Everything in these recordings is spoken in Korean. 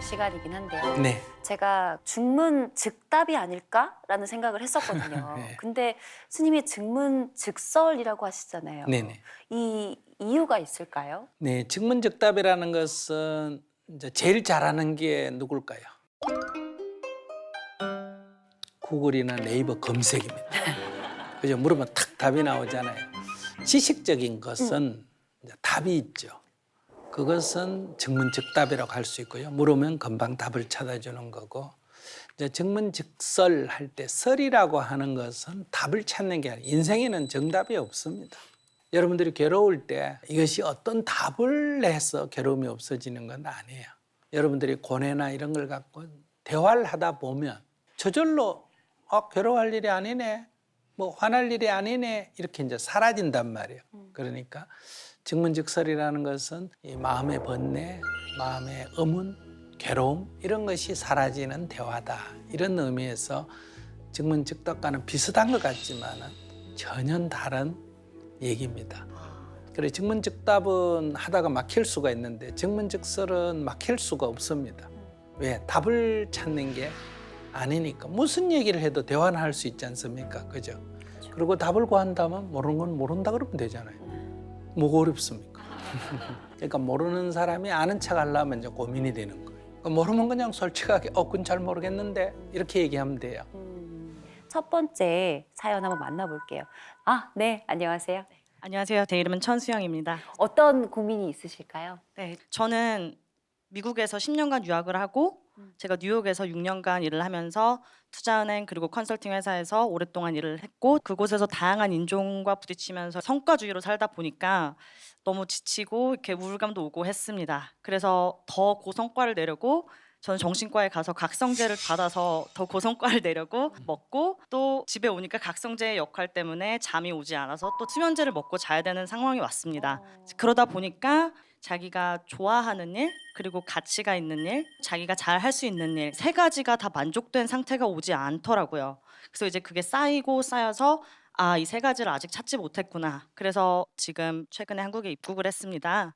시간이긴 한데요. 네. 제가 증문즉답이 아닐까라는 생각을 했었거든요. 네. 근데 스님이 증문즉설이라고 하시잖아요. 네네. 이 이유가 있을까요? 네, 증문즉답이라는 것은 이제 제일 잘하는 게 누굴까요? 구글이나 네이버 검색입니다. 그죠? 물으면 탁 답이 나오잖아요. 지식적인 것은 이제 답이 있죠. 그것은 증문즉답이라고 할 수 있고요. 물으면 금방 답을 찾아주는 거고, 이제 증문즉설 할 때 설이라고 하는 것은 답을 찾는 게 아니라 인생에는 정답이 없습니다. 여러분들이 괴로울 때 이것이 어떤 답을 내서 괴로움이 없어지는 건 아니에요. 여러분들이 고뇌나 이런 걸 갖고 대화를 하다 보면 저절로 괴로워할 일이 아니네, 뭐 화날 일이 아니네 이렇게 이제 사라진단 말이에요. 그러니까 증문즉설이라는 것은 이 마음의 번뇌, 마음의 의문, 괴로움 이런 것이 사라지는 대화다. 이런 의미에서 증문즉답과는 비슷한 것 같지만은 전혀 다른 얘기입니다. 그래 증문즉답은 하다가 막힐 수가 있는데 증문즉설은 막힐 수가 없습니다. 왜? 답을 찾는 게 아니니까. 무슨 얘기를 해도 대화는 할 수 있지 않습니까? 그죠? 그리고 답을 구한다면 모르는 건 모른다 그러면 되잖아요. 뭐가 어렵습니까? 그러니까 모르는 사람이 아는 척 하려면 이제 고민이 되는 거예요. 그러니까 모르면 그냥 솔직하게 그건 잘 모르겠는데 이렇게 얘기하면 돼요. 첫 번째 사연 한번 만나볼게요. 네, 안녕하세요. 안녕하세요. 제 이름은 천수영입니다. 어떤 고민이 있으실까요? 네, 저는 미국에서 10년간 유학을 하고 제가 뉴욕에서 6년간 일을 하면서 투자은행 그리고 컨설팅 회사에서 오랫동안 일을 했고 그곳에서 다양한 인종과 부딪히면서 성과주의로 살다 보니까 너무 지치고 이렇게 우울감도 오고 했습니다. 그래서 더 고성과를 내려고 저는 정신과에 가서 각성제를 받아서 더 고성과를 내려고 먹고 또 집에 오니까 각성제의 역할 때문에 잠이 오지 않아서 또 수면제를 먹고 자야 되는 상황이 왔습니다. 그러다 보니까 자기가 좋아하는 일 그리고 가치가 있는 일, 자기가 잘 할 수 있는 일 세 가지가 다 만족된 상태가 오지 않더라고요. 그래서 이제 그게 쌓이고 쌓여서 이 세 가지를 아직 찾지 못했구나. 그래서 지금 최근에 한국에 입국을 했습니다.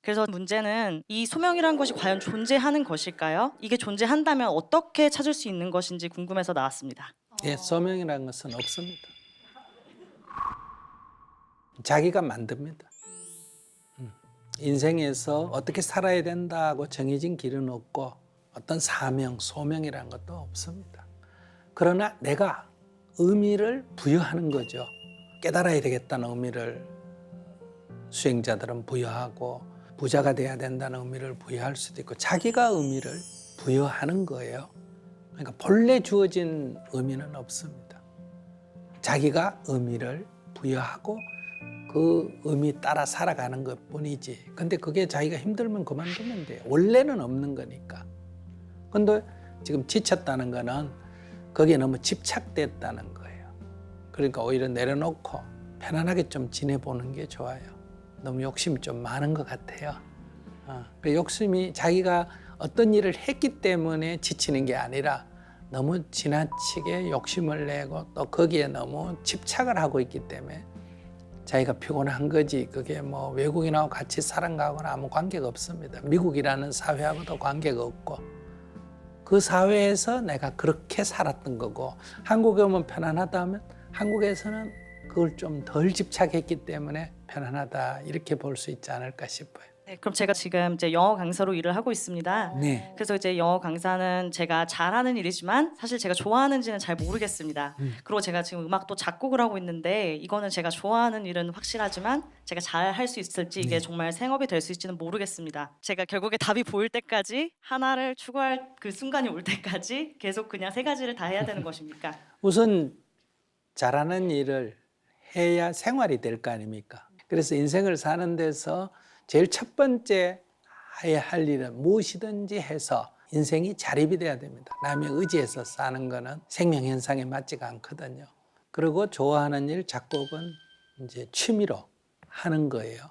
그래서 문제는 이 소명이라는 것이 과연 존재하는 것일까요? 이게 존재한다면 어떻게 찾을 수 있는 것인지 궁금해서 나왔습니다. 예, 소명이라는 것은 없습니다. 자기가 만듭니다. 인생에서 어떻게 살아야 된다고 정해진 길은 없고 어떤 사명, 소명이라는 것도 없습니다. 그러나 내가 의미를 부여하는 거죠. 깨달아야 되겠다는 의미를 수행자들은 부여하고 부자가 돼야 된다는 의미를 부여할 수도 있고 자기가 의미를 부여하는 거예요. 그러니까 본래 주어진 의미는 없습니다. 자기가 의미를 부여하고 그 의미 따라 살아가는 것뿐이지. 근데 그게 자기가 힘들면 그만두면 돼요. 원래는 없는 거니까. 근데 지금 지쳤다는 거는 거기에 너무 집착됐다는 거예요. 그러니까 오히려 내려놓고 편안하게 좀 지내보는 게 좋아요. 너무 욕심이 좀 많은 것 같아요. 그 욕심이 자기가 어떤 일을 했기 때문에 지치는 게 아니라 너무 지나치게 욕심을 내고 또 거기에 너무 집착을 하고 있기 때문에 자기가 피곤한 거지. 그게 뭐 외국인하고 같이 살아가거나 아무 관계가 없습니다. 미국이라는 사회하고도 관계가 없고 그 사회에서 내가 그렇게 살았던 거고 한국에 오면 편안하다 하면 한국에서는 그걸 좀 덜 집착했기 때문에 편안하다 이렇게 볼 수 있지 않을까 싶어요. 네, 그럼 제가 지금 이제 영어 강사로 일을 하고 있습니다. 네. 그래서 이제 영어 강사는 제가 잘하는 일이지만 사실 제가 좋아하는지는 잘 모르겠습니다. 그리고 제가 지금 음악도 작곡을 하고 있는데 이거는 제가 좋아하는 일은 확실하지만 제가 잘 할 수 있을지 이게 정말 생업이 될 수 있을지는 모르겠습니다. 제가 결국에 답이 보일 때까지 하나를 추구할 그 순간이 올 때까지 계속 그냥 세 가지를 다 해야 되는 것입니까? 우선 잘하는 일을 해야 생활이 될 거 아닙니까? 그래서 인생을 사는 데서 제일 첫 번째 해야 할 일은 무엇이든지 해서 인생이 자립이 돼야 됩니다. 남의 의지에서 사는 거는 생명 현상에 맞지가 않거든요. 그리고 좋아하는 일, 작곡은 이제 취미로 하는 거예요.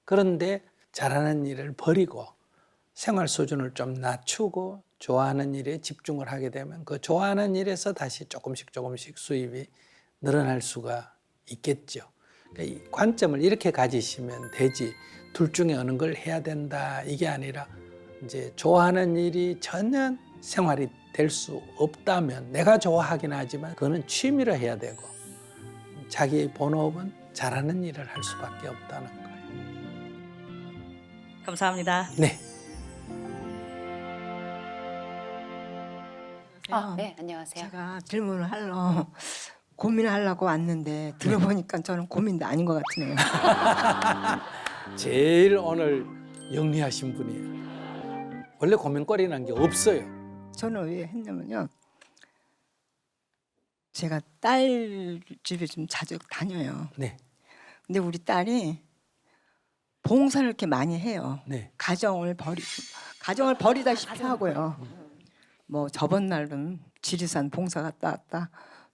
그런데 잘하는 일을 버리고 생활 수준을 좀 낮추고 좋아하는 일에 집중을 하게 되면 그 좋아하는 일에서 다시 조금씩 수입이 늘어날 수가 있겠죠. 그러니까 이 관점을 이렇게 가지시면 되지 둘 중에 어느 걸 해야 된다 이게 아니라 이제 좋아하는 일이 전혀 생활이 될 수 없다면 내가 좋아하긴 하지만 그거는 취미로 해야 되고 자기의 본업은 잘하는 일을 할 수밖에 없다는 거예요. 감사합니다. 네. 아, 네, 안녕하세요. 제가 질문을 고민하려고 왔는데 들어보니까 저는 고민도 아닌 것 같으네요. 제일 오늘 영리하신 분이에요. 원래 고민거리라는 게 없어요. 저는 왜 했냐면요. 제가 딸 집에 좀 자주 다녀요. 네, 근데 우리 딸이 봉사를 이렇게 많이 해요. 네. 가정을 버리다시피 하고요. 뭐 저번 날은 지리산 봉사 갔다 왔다.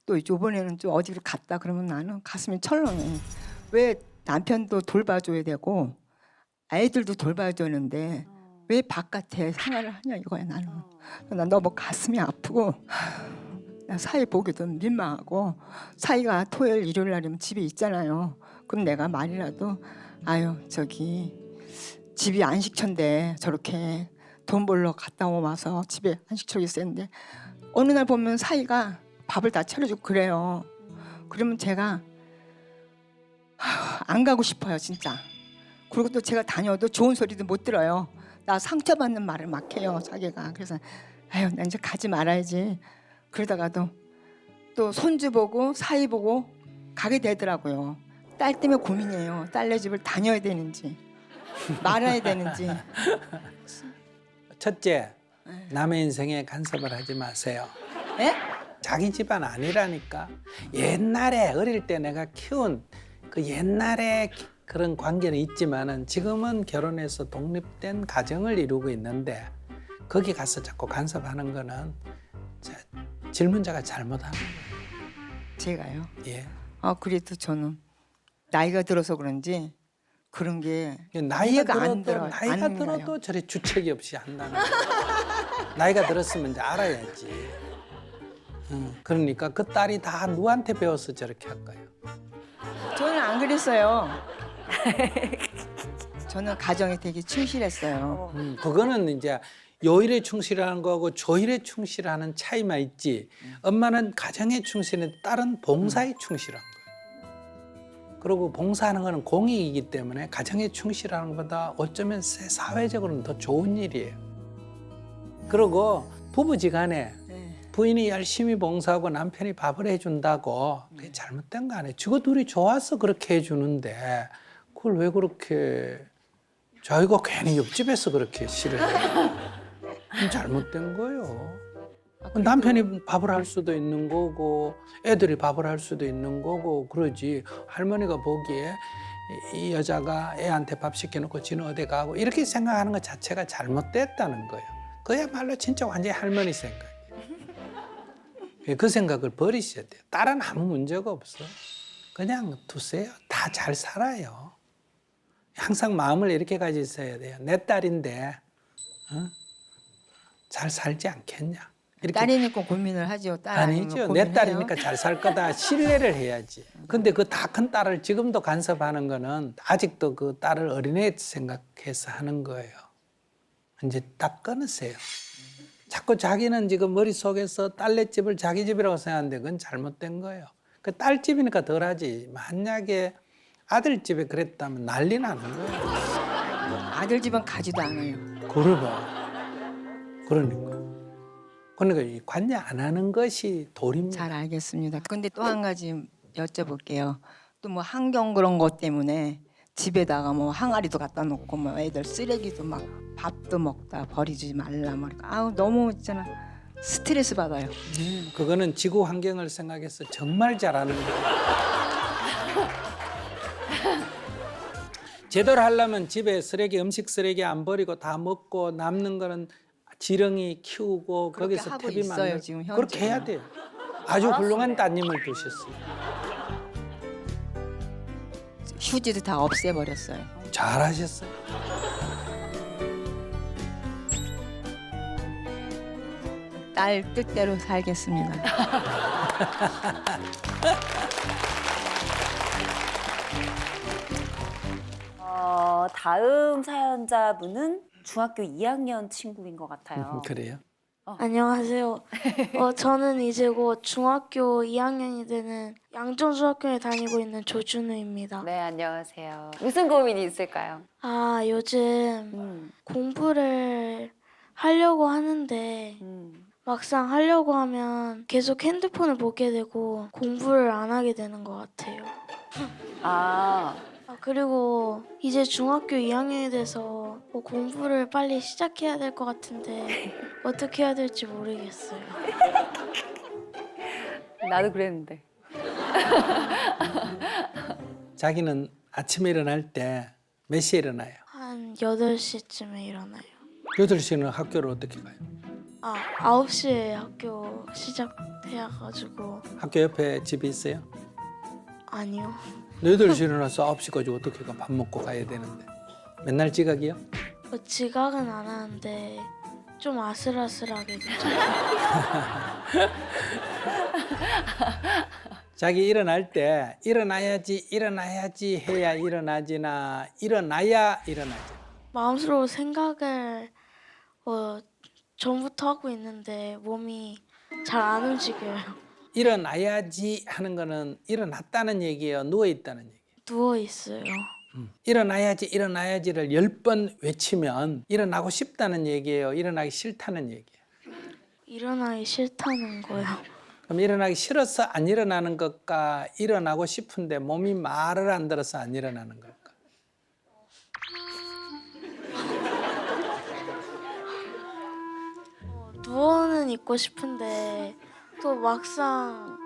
또 이번에는 좀 어디를 갔다 그러면 나는 가슴이 철렁해. 왜 남편도 돌봐줘야 되고 아이들도 돌봐야 되는데 왜 바깥에 생활을 하냐 이거야 나는. 난 너무 가슴이 아프고 나 사이 보기도 민망하고 사이가 토요일 일요일 날이면 집에 있잖아요. 그럼 내가 말이라도 아유 저기 집이 안식처인데 저렇게 돈 벌러 갔다 와서 집에 안식처 있었는데 어느 날 보면 사이가 밥을 다 차려주고 그래요. 그러면 제가 안 가고 싶어요 진짜. 그리고 또 제가 다녀도 좋은 소리도 못 들어요. 나 상처받는 말을 막 해요 자기가. 그래서 아유 나 이제 가지 말아야지. 그러다가도 또 손주 보고 사이 보고 가게 되더라고요. 딸 때문에 고민이에요. 딸네 집을 다녀야 되는지 말아야 되는지. 첫째, 남의 인생에 간섭을 하지 마세요. 예? 자기 집안 아니라니까. 옛날에 어릴 때 내가 키운 그 옛날에 그런 관계는 있지만은 지금은 결혼해서 독립된 가정을 이루고 있는데 거기 가서 자꾸 간섭하는 거는 질문자가 잘못하는 거예요. 제가요? 예. 그래도 저는 나이가 들어서 그런지 그런 게 나이가 이해가 안 들어도 들어요. 나이가 안 들어도 가요. 저래 주책이 없이 한다는 거예요. 나이가 들었으면 이제 알아야지. 그러니까 그 딸이 다 누구한테 배워서 저렇게 할까요? 저는 안 그랬어요. 저는 가정에 되게 충실했어요. 그거는 이제 요일에 충실하는 거하고 조일에 충실하는 차이만 있지. 엄마는 가정에 충실해, 딸은 봉사에 충실한 거예요. 그리고 봉사하는 거는 공익이기 때문에 가정에 충실하는 것보다 어쩌면 사회적으로는 더 좋은 일이에요. 그리고 부부지간에 네. 부인이 열심히 봉사하고 남편이 밥을 해준다고 그게 잘못된 거 아니에요. 지가 둘이 좋아서 그렇게 해주는데 그걸 왜 그렇게 자기가 괜히 옆집에서 그렇게 싫어해요. 그건 잘못된 거예요. 남편이 밥을 할 수도 있는 거고 애들이 밥을 할 수도 있는 거고 그러지. 할머니가 보기에 이 여자가 애한테 밥 시켜놓고 지는 어디 가고 이렇게 생각하는 것 자체가 잘못됐다는 거예요. 그야말로 진짜 완전히 할머니 생각이에요. 그 생각을 버리셔야 돼요. 딸은 아무 문제가 없어. 그냥 두세요. 다 잘 살아요. 항상 마음을 이렇게 가지셔야 돼요. 내 딸인데 잘 살지 않겠냐. 이렇게. 딸이니까 고민을 하죠. 딸 아니죠. 내 딸이니까 잘 살 거다. 신뢰를 해야지. 근데 그 다 큰 딸을 지금도 간섭하는 거는 아직도 그 딸을 어린애 생각해서 하는 거예요. 이제 딱 끊으세요. 자꾸 자기는 지금 머릿속에서 딸네 집을 자기 집이라고 생각하는데 그건 잘못된 거예요. 그 딸 집이니까 덜하지. 만약에 아들 집에 그랬다면 난리 나는 거예요. 아들 집은 가지도 않아요. 그래 봐. 그러니까 이 관여 안 하는 것이 도리입니다. 잘 알겠습니다. 근데 또 한 가지 여쭤볼게요. 또 뭐 환경 그런 것 때문에 집에다가 뭐 항아리도 갖다 놓고 뭐 애들 쓰레기도 막 밥도 먹다 버리지 말라 뭐 아우 너무 있잖아 스트레스 받아요. 그거는 지구 환경을 생각해서 정말 잘하는 거예요. 제대로 하려면 집에 음식 쓰레기 안 버리고 다 먹고 남는 거는 지렁이 키우고 그렇게 거기서 하고 퇴비 있어요, 만들고 지금 현재. 그렇게 해야 돼요. 아주 훌륭한 따님을 두셨어요. 휴지도 다 없애버렸어요. 잘하셨어요. 딸 뜻대로 살겠습니다. 다음 사연자분은 중학교 2학년 친구인 것 같아요. 그래요? 안녕하세요. 저는 이제 곧 중학교 2학년이 되는 양천중학교에 다니고 있는 조준우입니다. 네, 안녕하세요. 무슨 고민이 있을까요? 아, 요즘 공부를 하려고 하는데 막상 하려고 하면 계속 핸드폰을 보게 되고 공부를 안 하게 되는 것 같아요. 아, 그리고 이제 중학교 2학년이 돼서 뭐 공부를 빨리 시작해야 될 것 같은데 어떻게 해야 될지 모르겠어요. 나도 그랬는데. 자기는 아침에 일어날 때 몇 시에 일어나요? 한 8시쯤에 일어나요. 8시는 학교를 어떻게 가요? 9시에 학교 시작해가지고 학교 옆에 집이 있어요? 아니요. 8시에 일어나서 9시까지 어떻게 가? 밥 먹고 가야 되는데. 맨날 지각이요? 지각은 안 하는데 좀 아슬아슬하게 되죠. 자기 일어날 때 일어나야지 해야 일어나지나 일어나야 일어나지. 마음속으로 생각을 전부터 하고 있는데 몸이 잘 안 움직여요. 일어나야지 하는 거는 일어났다는 얘기예요? 누워있다는 얘기예요? 누워 있어요. 일어나야지를 10번 외치면 일어나고 싶다는 얘기예요? 일어나기 싫다는 얘기예요? 일어나기 싫다는 거요. 그럼 일어나기 싫어서 안 일어나는 것과 일어나고 싶은데 몸이 말을 안 들어서 안 일어나는 걸까? 누워는 있고 싶은데 또 막상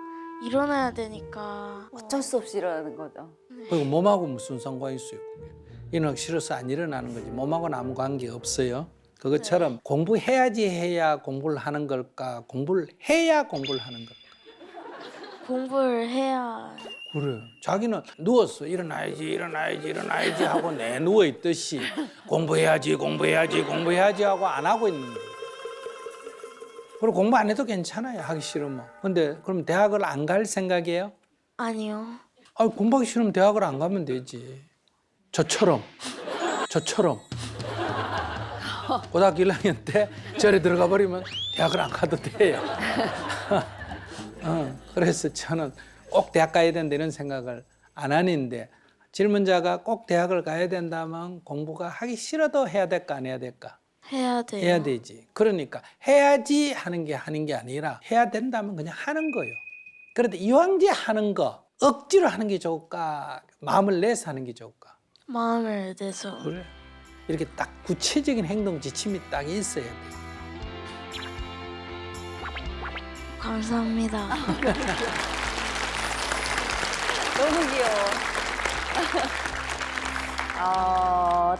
일어나야 되니까 어쩔 수 없이 일어나는 거죠. 그리고 몸하고 무슨 상관이 있어요? 그게? 일어나기 싫어서 안 일어나는 거지 몸하고는 아무 관계 없어요. 그것처럼 공부해야지 해야 공부를 하는 걸까? 공부를 해야 공부를 하는 걸까? 공부를 해야 그래. 자기는 누웠어. 일어나야지 하고 내 누워 있듯이 공부해야지 하고 안 하고 있는 거예요. 그리고 공부 안 해도 괜찮아요. 하기 싫으면. 근데 그럼 대학을 안 갈 생각이에요? 아니요. 공부하기 싫으면 대학을 안 가면 되지. 저처럼. 고등학교 1학년 때 절에 들어가 버리면 대학을 안 가도 돼요. 그래서 저는 꼭 대학 가야 된다 이런 생각을 안 하는데 질문자가 꼭 대학을 가야 된다면 공부가 하기 싫어도 해야 될까 안 해야 될까? 해야 돼요. 해야 되지. 그러니까 해야지 하는 게 아니라 해야 된다면 그냥 하는 거예요. 그런데 이왕제 하는 거 억지로 하는 게 좋을까? 마음을 내서 하는 게 좋을까? 마음을 내서. 그래. 이렇게 딱 구체적인 행동 지침이 딱 있어야 돼. 감사합니다. 너무 귀여워.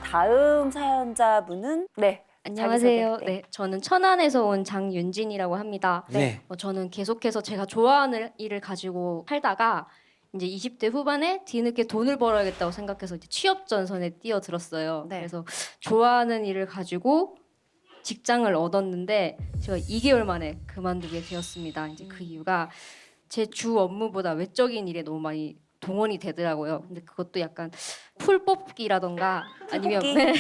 다음 사연자분은 네. 안녕하세요. 자기소개. 네, 저는 천안에서 온 장윤진이라고 합니다. 네. 저는 계속해서 제가 좋아하는 일을 가지고 살다가 이제 20대 후반에 뒤늦게 돈을 벌어야겠다고 생각해서 이제 취업 전선에 뛰어들었어요. 네. 그래서 좋아하는 일을 가지고 직장을 얻었는데 제가 2개월 만에 그만두게 되었습니다. 이제 그 이유가 제 주 업무보다 외적인 일에 너무 많이 동원이 되더라고요. 근데 그것도 약간 풀 뽑기라던가 아니면 뽑기? 네.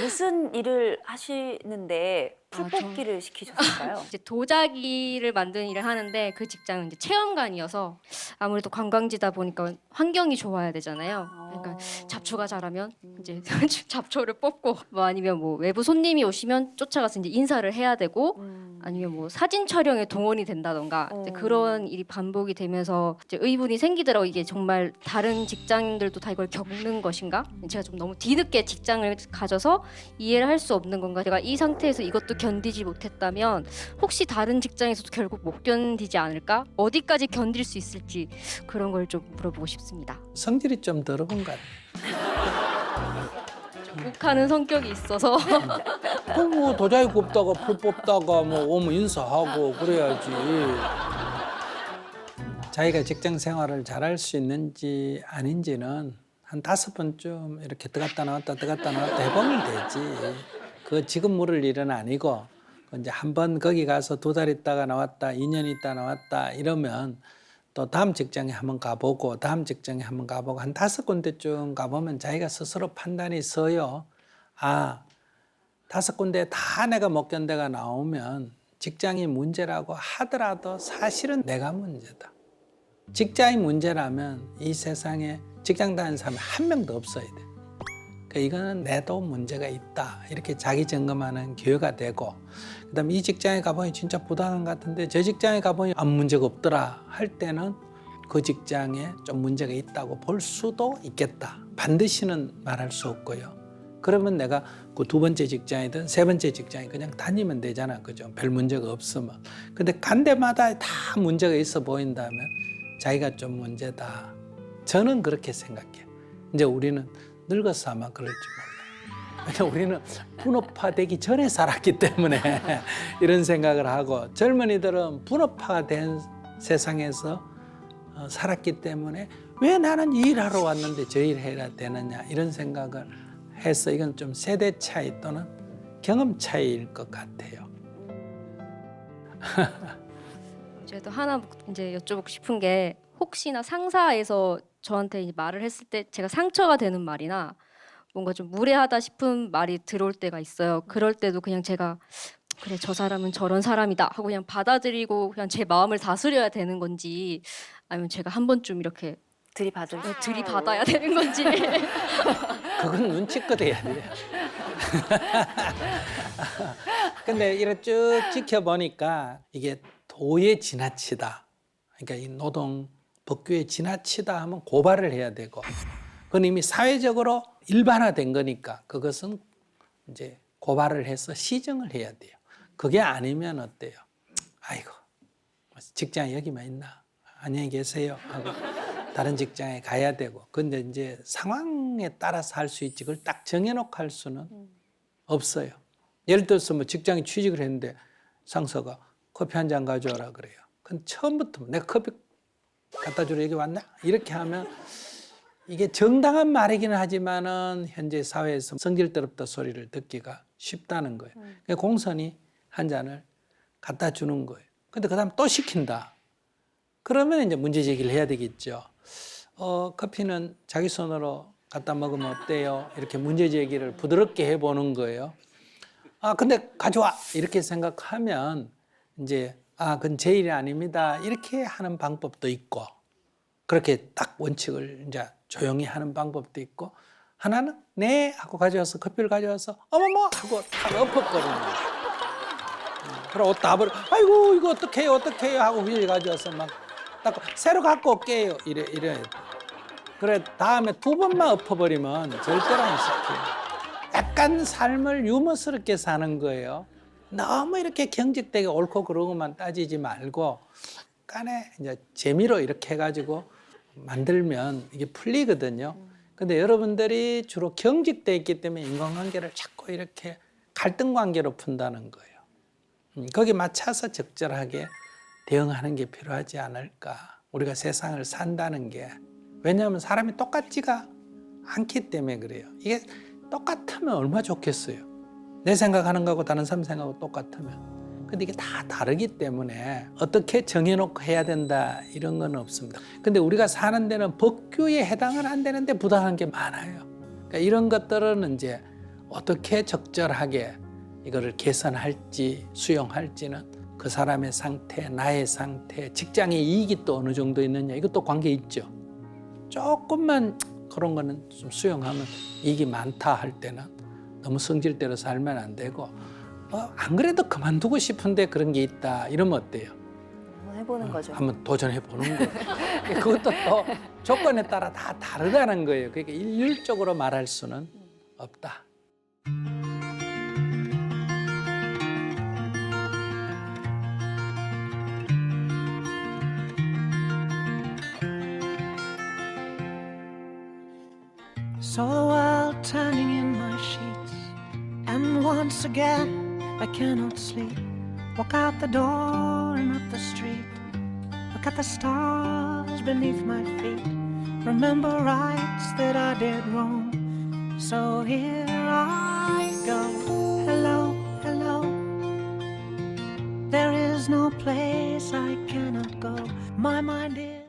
무슨 일을 하시는데 풀 아, 뽑기를 시키셨을까요? 이제 도자기를 만드는 일을 하는데 그 직장은 이제 체험관이어서 아무래도 관광지다 보니까 환경이 좋아야 되잖아요. 그러니까 잡초가 자라면 이제 잡초를 뽑고 뭐 아니면 뭐 외부 손님이 오시면 쫓아가서 이제 인사를 해야 되고 아니면 뭐 사진 촬영에 동원이 된다던가 이제 그런 일이 반복이 되면서 이제 의문이 생기더라고. 이게 정말 다른 직장인들도 다 이걸 겪는 것인가? 제가 좀 너무 뒤늦게 직장을 가져서 이해를 할 수 없는 건가? 제가 이 상태에서 이것도 견디지 못했다면 혹시 다른 직장에서도 결국 못 견디지 않을까? 어디까지 견딜 수 있을지 그런 걸 좀 물어보고 싶습니다. 성질이 좀 더러운 것 욱하는 성격이 있어서 같아. 뭐 도자기 굽다가 풀 뽑다가 뭐 오면 인사하고 그래야지. 자기가 직장 생활을 잘할 수 있는지 아닌지는 한 5번쯤 이렇게 들어갔다 나왔다 해보면 되지. 그거 지금 물을 일은 아니고 이제 한번 거기 가서 2달 있다가 나왔다, 2년 있다 나왔다 이러면 또 다음 직장에 한번 가보고 다음 직장에 한번 가보고 한 5군데쯤 가보면 자기가 스스로 판단이 서요. 5군데 다 내가 못 견뎌가 나오면 직장이 문제라고 하더라도 사실은 내가 문제다. 직장이 문제라면 이 세상에 직장 다니는 사람이 한 명도 없어야 돼. 그러니까 이거는 내도 문제가 있다. 이렇게 자기 점검하는 기회가 되고, 그다음에 이 직장에 가보니 진짜 부당한 것 같은데 저 직장에 가보니 아무 문제가 없더라 할 때는 그 직장에 좀 문제가 있다고 볼 수도 있겠다. 반드시는 말할 수 없고요. 그러면 내가 그 2번째 직장이든 3번째 직장이 그냥 다니면 되잖아. 그죠? 별 문제가 없으면. 근데 간 데마다 다 문제가 있어 보인다면 자기가 좀 문제다. 저는 그렇게 생각해요. 이제 우리는 늙어서 아마 그럴지 몰라요. 왜냐면 우리는 분업화되기 전에 살았기 때문에 이런 생각을 하고, 젊은이들은 분업화가 된 세상에서 살았기 때문에 왜 나는 이 일하러 왔는데 저 일 해야 되느냐 이런 생각을 해서, 이건 좀 세대 차이 또는 경험 차이일 것 같아요. 저도 하나 이제 여쭤보고 싶은 게, 혹시나 상사에서 저한테 이제 말을 했을 때 제가 상처가 되는 말이나 뭔가 좀 무례하다 싶은 말이 들어올 때가 있어요. 그럴 때도 그냥 제가 그래 저 사람은 저런 사람이다 하고 그냥 받아들이고 그냥 제 마음을 다스려야 되는 건지, 아니면 제가 한 번쯤 이렇게 들이받아야 되는 건지. 그건 눈치껏 해야 돼요. 근데 이렇게 쭉 지켜보니까 이게 도에 지나치다. 그러니까 이 노동 법규에 지나치다 하면 고발을 해야 되고, 그건 이미 사회적으로 일반화된 거니까 그것은 이제 고발을 해서 시정을 해야 돼요. 그게 아니면 어때요? 아이고, 직장이 여기만 있나? 안녕히 계세요 하고 다른 직장에 가야 되고. 근데 이제 상황에 따라서 할 수 있지, 그걸 딱 정해놓고 할 수는 없어요. 예를 들어서 뭐 직장에 취직을 했는데 상사가 커피 한 잔 가져와라 그래요. 그건 처음부터 내가 커피 갖다 주러 여기 왔나? 이렇게 하면 이게 정당한 말이기는 하지만은 현재 사회에서 성질더럽다 소리를 듣기가 쉽다는 거예요. 그러니까 공손히 한 잔을 갖다 주는 거예요. 근데 그 다음 또 시킨다. 그러면 이제 문제 제기를 해야 되겠죠. 커피는 자기 손으로 갖다 먹으면 어때요? 이렇게 문제 제기를 부드럽게 해보는 거예요. 아, 근데 가져와! 이렇게 생각하면 이제 그건 제 일이 아닙니다. 이렇게 하는 방법도 있고, 그렇게 딱 원칙을 이제 조용히 하는 방법도 있고, 하나는 네 하고 가져와서 커피를 가져와서 어머머 하고 딱 엎어버리는 거예요. 그럼 옷 다 버려. 아이고 이거 어떡해요 하고 위에 가져와서 막 딱 새로 갖고 올게요 이래야 돼. 그래 다음에 2번만 엎어버리면 절대로 안 시켜요. 약간 삶을 유머스럽게 사는 거예요. 너무 이렇게 경직되게 옳고 그르고만 따지지 말고 약간의 이제 재미로 이렇게 해가지고 만들면 이게 풀리거든요. 근데 여러분들이 주로 경직돼 있기 때문에 인간관계를 자꾸 이렇게 갈등 관계로 푼다는 거예요. 거기에 맞춰서 적절하게 대응하는 게 필요하지 않을까. 우리가 세상을 산다는 게, 왜냐하면 사람이 똑같지가 않기 때문에 그래요. 이게 똑같으면 얼마나 좋겠어요. 내 생각하는 거하고 다른 사람 생각하고 똑같으면. 근데 이게 다 다르기 때문에 어떻게 정해놓고 해야 된다 이런 건 없습니다. 근데 우리가 사는 데는 법규에 해당은 안 되는데 부당한 게 많아요. 그러니까 이런 것들은 이제 어떻게 적절하게 이거를 개선할지 수용할지는 그 사람의 상태, 나의 상태, 직장의 이익이 또 어느 정도 있느냐, 이것도 관계 있죠. 조금만 그런 거는 좀 수용하면 이익이 많다 할 때는 너무 성질대로 살면 안 되고, 안 그래도 그만두고 싶은데 그런 게 있다 이러면 어때요? 한번 해보는 거죠. 한번 도전해 보는 거예요. 그것도 또 조건에 따라 다 다르다는 거예요. 그러니까 일률적으로 말할 수는 없다. Saw the world turning in my sheets, and once again I cannot sleep. Walk out the door and up the street, look at the stars beneath my feet. Remember rights that I did wrong, so here I go. Hello, hello, there is no place I cannot go. My mind is